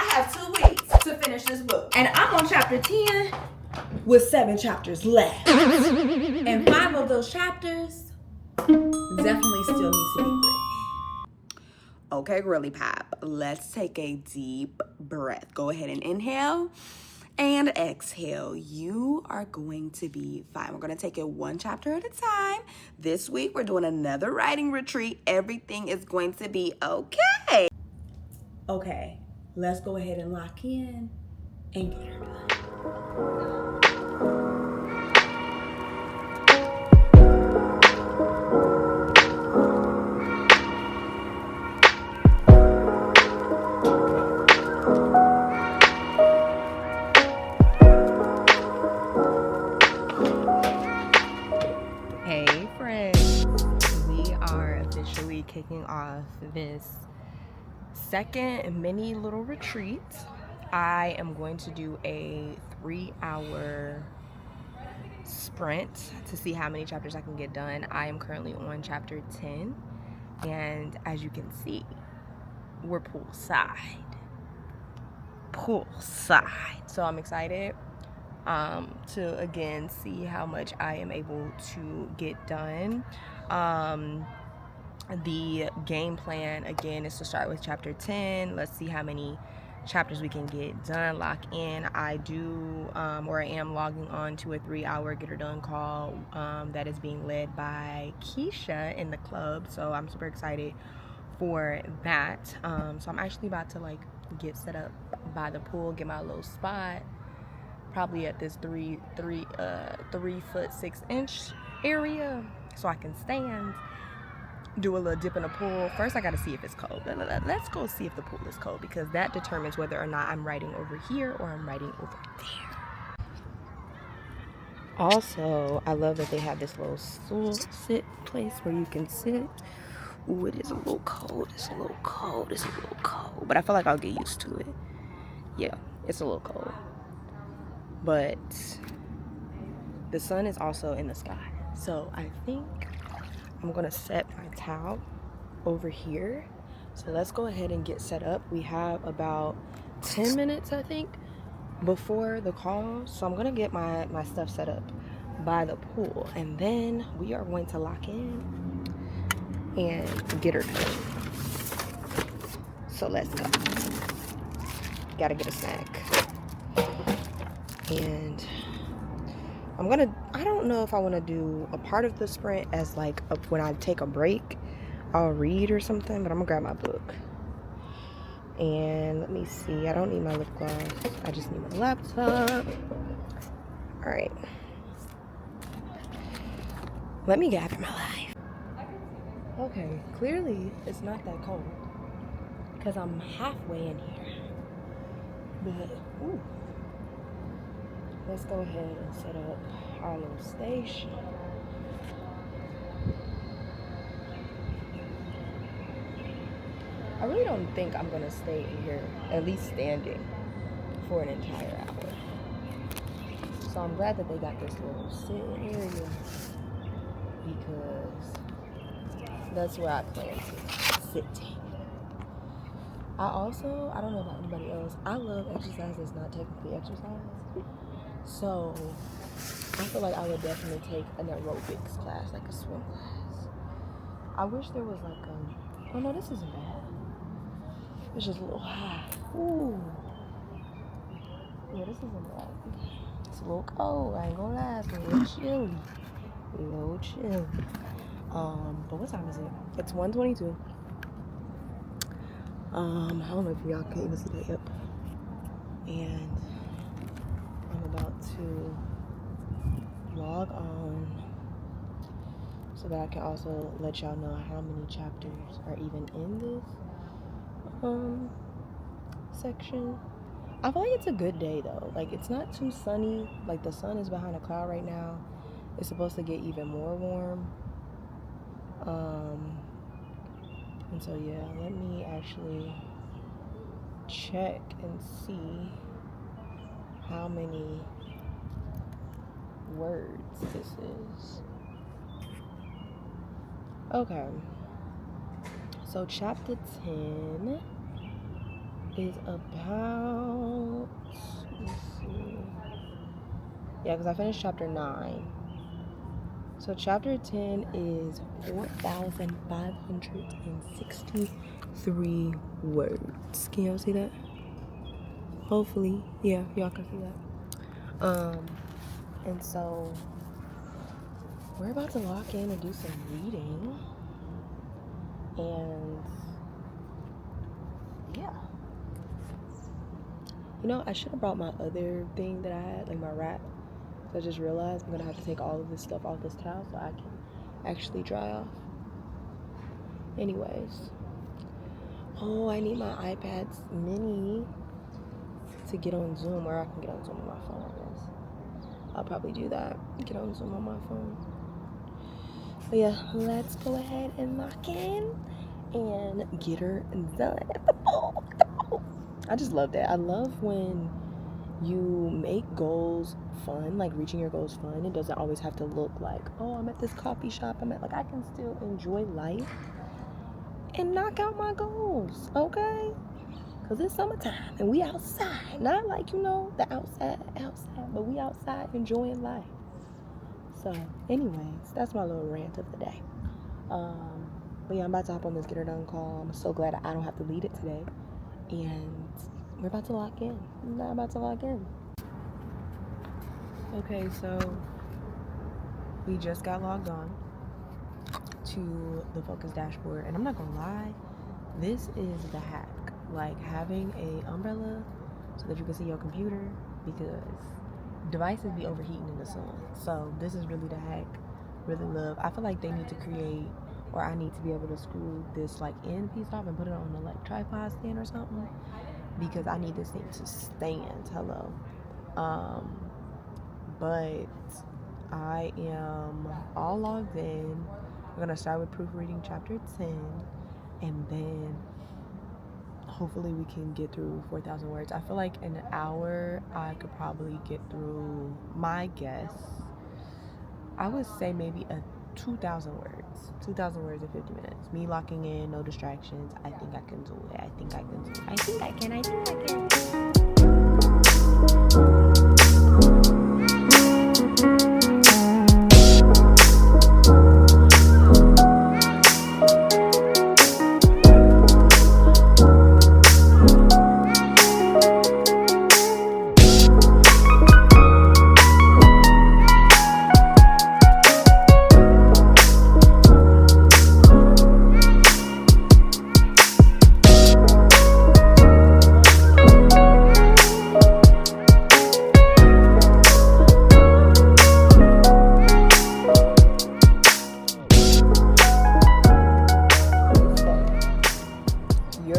have 2 weeks to finish this book. And I'm on chapter 10 with 7 chapters left. And 5 of those chapters definitely still need to be read. Okay, girly pop, let's take a deep breath. Go ahead and inhale and exhale. You are going to be fine. We're going to take it 1 chapter at a time. This week, we're doing another writing retreat. Everything is going to be okay. Okay, let's go ahead and lock in and get her done. Hey friends, we are officially kicking off this second mini little retreat. I am going to do a 3-hour sprint to see how many chapters I can get done. I am currently on chapter 10, and as you can see, we're poolside. So I'm excited to again see how much I am able to get done. The game plan again is to start with chapter 10. Let's see how many chapters we can get done, lock in. I am logging on to a 3-hour get her done call that is being led by Keisha in the club, so I'm super excited for that. So I'm actually about to get set up by the pool, get my little spot, probably at this 3 foot 6 inch area, so I can stand, do a little dip in the pool. First I gotta see if it's cold. Let's go see if the pool is cold, because that determines whether or not I'm writing over here or I'm writing over there. Also, I love that they have this little stool sit place where you can sit. Ooh, it is a little cold. It's a little cold. But I feel like I'll get used to it. Yeah, it's a little cold. But the sun is also in the sky. So I think I'm gonna set my towel over here. So let's go ahead and get set up. We have about 10 minutes, I think, before the call. So I'm gonna get my stuff set up by the pool, and then we are going to lock in and get her done. So let's go. Gotta get a snack. And I don't know if I want to do a part of the sprint as when I take a break, I'll read or something, but I'm gonna grab my book. And let me see, I don't need my lip gloss, I just need my laptop. All right, let me gather my life. Okay, clearly it's not that cold because I'm halfway in here, but ooh. Let's go ahead and set up our little station. I really don't think I'm gonna stay in here, at least standing, for an entire hour. So I'm glad that they got this little sitting area, because that's where I plan to sit. I don't know about anybody else, I love exercise that's not technically exercise. So I feel like I would definitely take an aerobics class, like a swim class. I wish there was oh no, this isn't bad. It's just a little high. Ooh. Yeah, this isn't bad. It's a little cold, I ain't gonna lie. It's a little chilly. But what time is it? It's 1:22. I don't know if y'all can even see that. Yep. And I'm about to log on so that I can also let y'all know how many chapters are even in this section. I feel like it's a good day though. It's not too sunny. The sun is behind a cloud right now. It's supposed to get even more warm. And so yeah, let me actually check and see how many words this is. Okay, so chapter 10 is about, let's see. Yeah, because I finished chapter 9. So chapter 10 is 4,563 words. Can y'all see that? Hopefully. Yeah, y'all can see that. And so we're about to lock in and do some reading. And yeah. You know, I should have brought my other thing that I had, like my wrap. So I just realized I'm gonna have to take all of this stuff off this towel so I can actually dry off. Anyways. Oh, I need my iPad mini to get on Zoom, or I can get on Zoom on my phone, I guess. I'll probably do that. Get on Zoom on my phone. But yeah, let's go ahead and lock in and get her done. I just love that. I love when you make goals fun, like reaching your goals fun. It doesn't always have to look like, oh, I'm at this coffee shop. Like, I can still enjoy life and knock out my goals, okay? Because it's summertime and we outside. Not like, you know, the outside, but we outside enjoying life. So, anyways, that's my little rant of the day. But yeah, I'm about to hop on this get her done call. I'm so glad I don't have to lead it today. And we're about to lock in. I'm not about to lock in. Okay, so we just got logged on to the focus dashboard. And I'm not gonna lie, this is the hack. Like having a umbrella so that you can see your computer, because devices be overheating in the sun. So this is really the hack. Really love. I feel like they need to create, or I need to be able to screw this like end piece off and put it on a like tripod stand or something, because I need this thing to stand. Hello. But I am all logged in. We're gonna start with proofreading chapter 10, and then hopefully we can get through 4,000 words. I feel like in an hour I could probably get through, my guess, I would say maybe 2,000 words. 2,000 words in 50 minutes. Me locking in, no distractions. I think I can do it. I think I can do it. I think I can.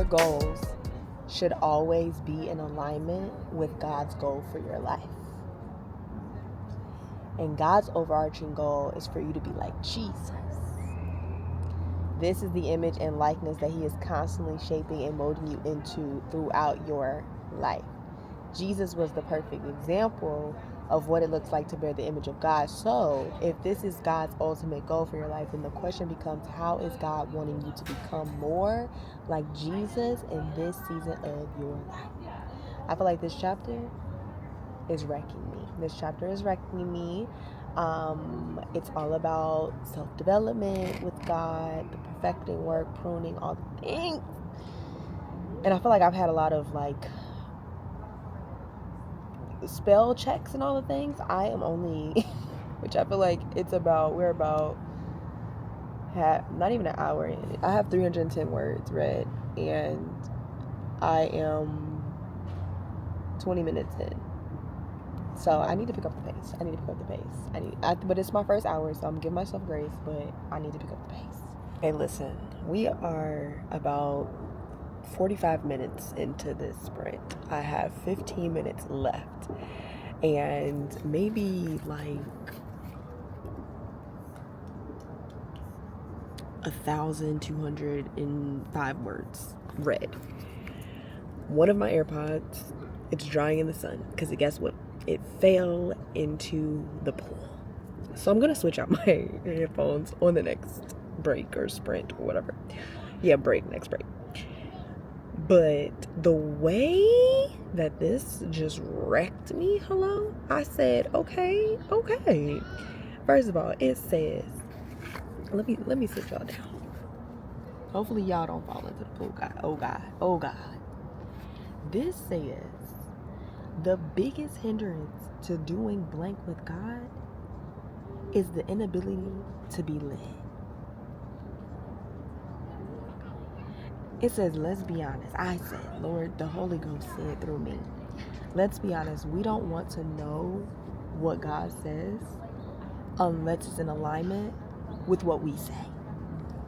Goals should always be in alignment with God's goal for your life. And God's overarching goal is for you to be like Jesus. This is the image and likeness that He is constantly shaping and molding you into throughout your life. Jesus was the perfect example of what it looks like to bear the image of God. So if this is God's ultimate goal for your life, then the question becomes, how is God wanting you to become more like Jesus in this season of your life? I feel like this chapter is wrecking me. It's all about self-development with God, the perfecting work, pruning, all the things. And I feel like I've had a lot of like spell checks and all the things. I am only, which I feel like we're about not even an hour in. I have 310 words read, and I am 20 minutes in. So I need to pick up the pace. But it's my first hour, so I'm giving myself grace, but I need to pick up the pace. Hey, listen, we are about 45 minutes into this sprint. I have 15 minutes left, and maybe like 1,205 words read. One of my AirPods, it's drying in the sun, because guess what? It fell into the pool. So I'm gonna switch out my headphones on the next break or sprint or whatever. Yeah, next break. But the way that this just wrecked me, hello, I said, okay. First of all, it says, let me sit y'all down. Hopefully y'all don't fall into the pool. Oh God. This says the biggest hindrance to doing blank with God is the inability to be led. It says, let's be honest. I said, Lord, the Holy Ghost said through me. Let's be honest. We don't want to know what God says unless it's in alignment with what we say.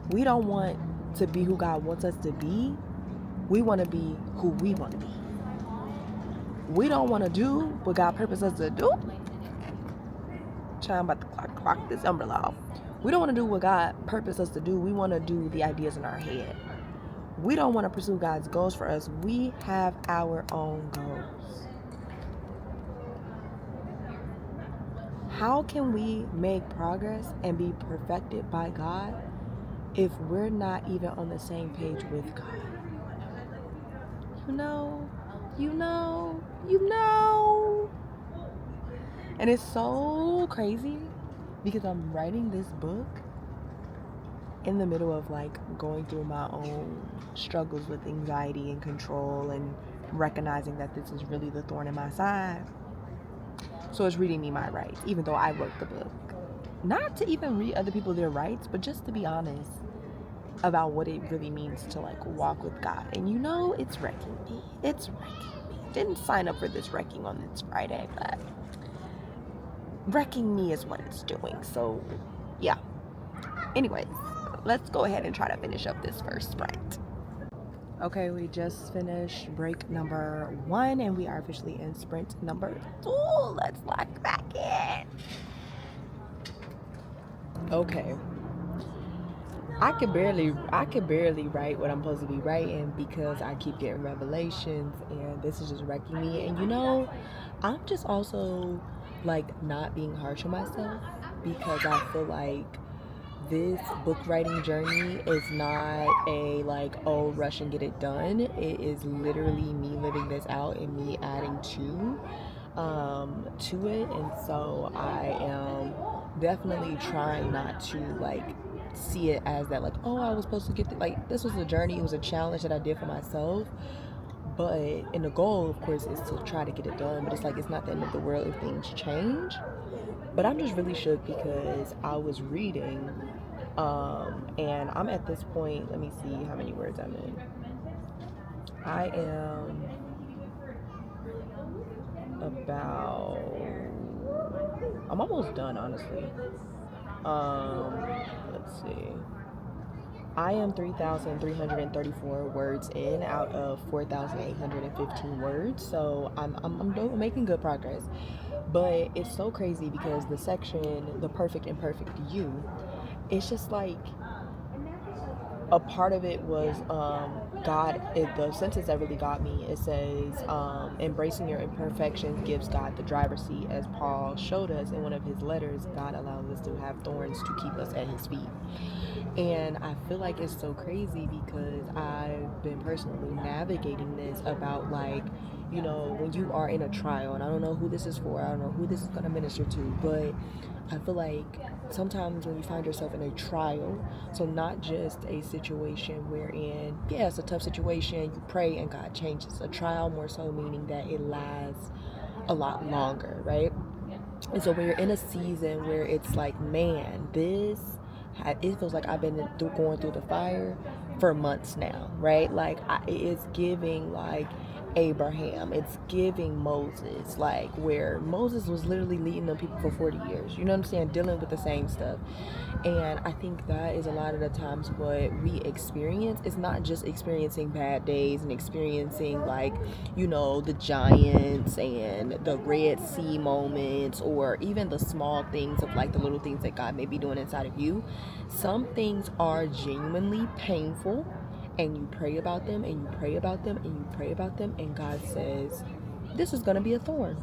We don't want to be who God wants us to be. We want to be who we want to be. We don't want to do what God purposed us to do. I'm about to clock this umbrella off. We don't want to do what God purposed us to do. We want to do the ideas in our head. We don't want to pursue God's goals for us. We have our own goals. How can we make progress and be perfected by God if we're not even on the same page with God? You know. And it's so crazy because I'm writing this book in the middle of like going through my own struggles with anxiety and control and recognizing that this is really the thorn in my side. So it's reading me my rights, even though I wrote the book. Not to even read other people their rights, but just to be honest about what it really means to like walk with God. And it's wrecking me. Didn't sign up for this wrecking on this Friday, but wrecking me is what it's doing. So yeah. Anyways, let's go ahead and try to finish up this first sprint. Okay, we just finished break number 1 and we are officially in sprint number 2. Let's lock back in. Okay. I could barely write what I'm supposed to be writing because I keep getting revelations and this is just wrecking me. And I'm just also like not being harsh on myself because I feel like this book writing journey is not a like, oh, rush and get it done. It is literally me living this out and me adding to it. And so I am definitely trying not to like see it as that like, oh, I was supposed to get this was a journey. It was a challenge that I did for myself. And the goal, of course, is to try to get it done. But it's like, it's not the end of the world if things change. But I'm just really shook because I was reading, and I'm at this point, let me see how many words I'm in. I'm almost done, honestly. Let's see. I am 3,334 words in out of 4,815 words, so I'm making good progress. But it's so crazy because the section, the perfect and perfect you, it's just like a part of it was the sentence that really got me, it says, embracing your imperfections gives God the driver's seat. As Paul showed us in one of his letters, God allows us to have thorns to keep us at his feet. And I feel like it's so crazy because I've been personally navigating this about like, when you are in a trial, and I don't know who this is for, I don't know who this is going to minister to, but I feel like sometimes when you find yourself in a trial, so not just a situation wherein, yeah, it's a tough situation, you pray and God changes. A trial more so meaning that it lasts a lot longer, right? And so when you're in a season where it's like, man, it feels like I've been going through the fire for months now, right? Like it's giving like Abraham, it's giving Moses, like where Moses was literally leading them people for 40 years, you know what I'm saying, dealing with the same stuff. And I think that is a lot of the times what we experience. It's not just experiencing bad days and experiencing like, the giants and the Red Sea moments, or even the small things of like the little things that God may be doing inside of you. Some things are genuinely painful, and you pray about them and you pray about them and you pray about them, and God says, this is going to be a thorn.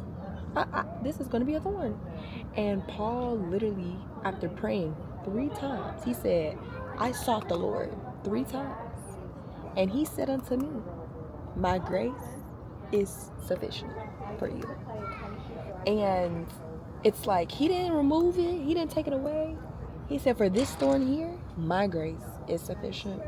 This is going to be a thorn. And Paul literally, after praying 3 times, he said, I sought the Lord 3 times, and he said unto me, my grace is sufficient for you. And it's like, he didn't remove it, he didn't take it away. He said, for this thorn here, my grace is sufficient.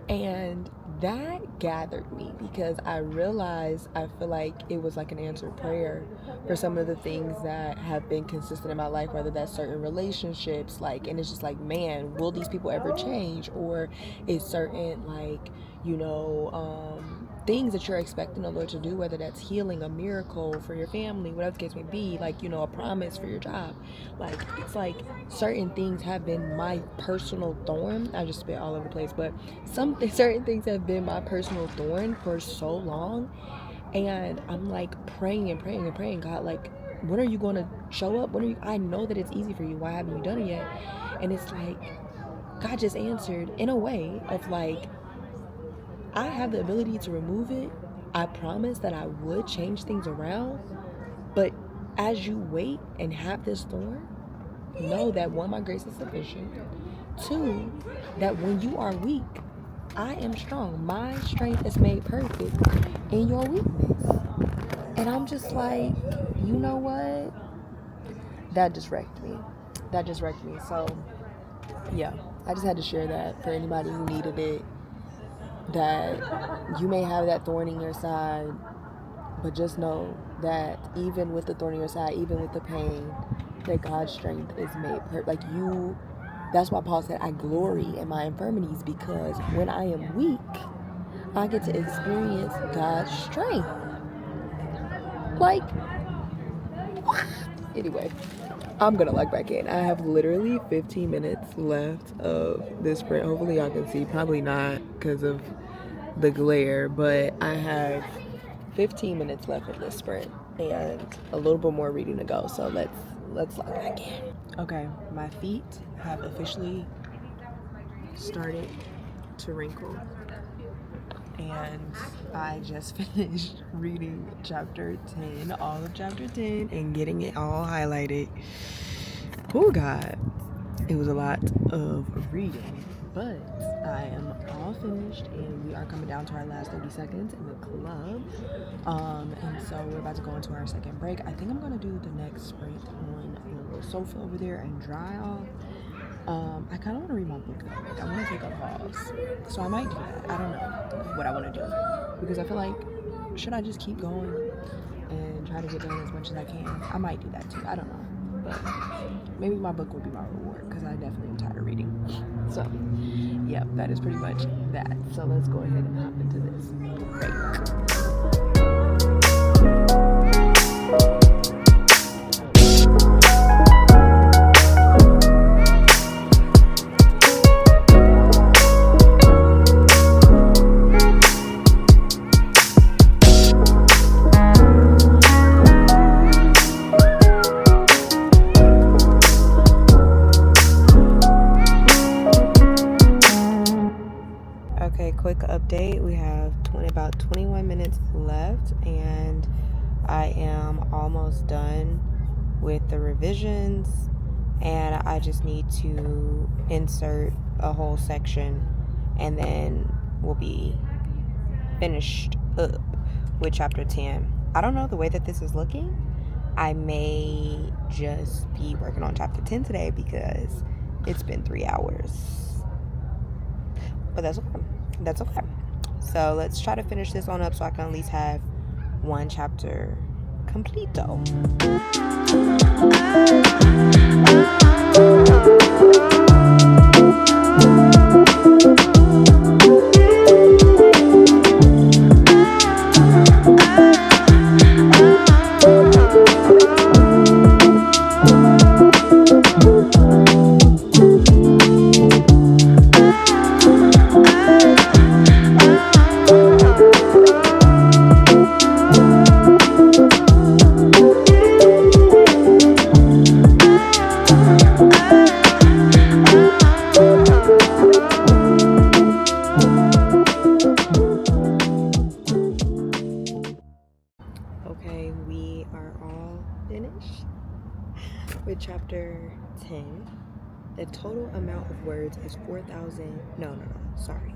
And that gathered me, because I realized, I feel like it was like an answered prayer for some of the things that have been consistent in my life, whether that's certain relationships, like, and it's just like, man, will these people ever change? Or is certain, like, things that you're expecting the Lord to do, whether that's healing, a miracle for your family, whatever the case may be, like, a promise for your job. Like, it's like certain things have been my personal thorn. I just spit all over the place, but certain things have been my personal thorn for so long. And I'm like praying and praying and praying, God, like, when are you going to show up? I know that it's easy for you. Why haven't you done it yet? And it's like, God just answered in a way of like, I have the ability to remove it. I promise that I would change things around. But as you wait and have this thorn, know that 1, my grace is sufficient. 2, that when you are weak, I am strong. My strength is made perfect in your weakness. And I'm just like, you know what? That just wrecked me. So, yeah, I just had to share that for anybody who needed it. That you may have that thorn in your side, but just know that even with the thorn in your side, even with the pain, that God's strength is made perfect. Like that's why Paul said, I glory in my infirmities, because when I am weak, I get to experience God's strength. Like, anyway, I'm gonna log back in. I have literally 15 minutes left of this sprint. Hopefully y'all can see, probably not because of the glare, but I have 15 minutes left of this sprint and a little bit more reading to go. So let's log back in. Okay, my feet have officially started to wrinkle, and I just finished reading chapter 10, all of chapter 10, and getting it all highlighted. Oh God, it was a lot of reading, but I am all finished, and we are coming down to our last 30 seconds in the club. And so we're about to go into our second break. I think I'm gonna do the next sprint on the little sofa over there and dry off. I kind of want to read my book though. Like, I want to take a pause, so I might do that. I don't know what I want to do, because I feel like, should I just keep going and try to get done as much as I can? I might do that too. I don't know, but maybe my book will be my reward, because I definitely am tired of reading. So yeah, that is pretty much that. So let's go ahead and hop into this break. Quick update, we have about 21 minutes left, and I am almost done with the revisions, and I just need to insert a whole section, and then we'll be finished up with chapter 10. I don't know the way that this is looking. I may just be working on chapter 10 today, because it's been 3 hours, but that's okay. That's okay. So let's try to finish this on up, so I can at least have 1 chapter completo. Okay, we are all finished with chapter 10. The total amount of words is 4,000. No, sorry.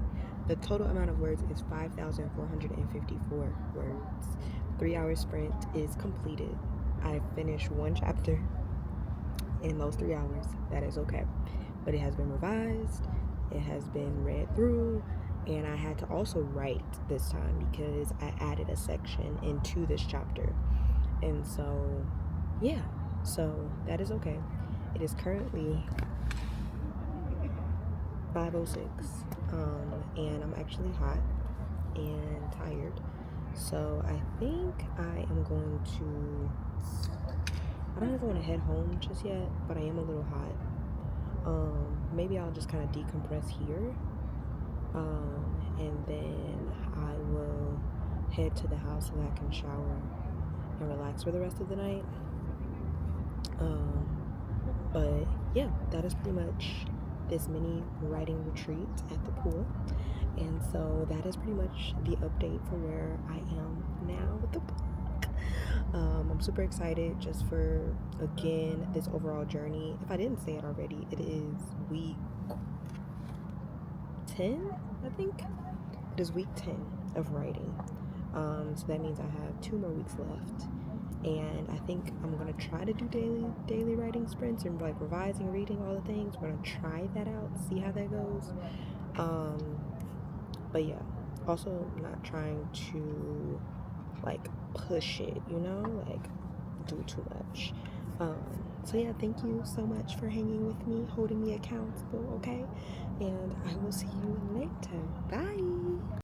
the total amount of words is 5,454 words. 3-hour sprint is completed. I finished 1 chapter in those 3 hours. That is okay. But it has been revised, it has been read through, and I had to also write this time because I added a section into this chapter. And so, yeah, so that is okay. It is currently 5:06, and I'm actually hot and tired. So I think I am going to, I don't even want to head home just yet, but I am a little hot. Maybe I'll just kind of decompress here, and then I will head to the house so that I can shower and relax for the rest of the night. But yeah, that is pretty much this mini writing retreat at the pool. And so that is pretty much the update for where I am now with the book. I'm super excited just for, again, this overall journey. If I didn't say it already, it is week 10, I think. It is week 10 of writing. So that means I have 2 more weeks left. And I think I'm gonna try to do daily writing sprints and like revising, reading, all the things. We're gonna try that out, see how that goes. But yeah, also not trying to like push it, you know, like do too much. So yeah, thank you so much for hanging with me, holding me accountable, okay? And I will see you later. Bye.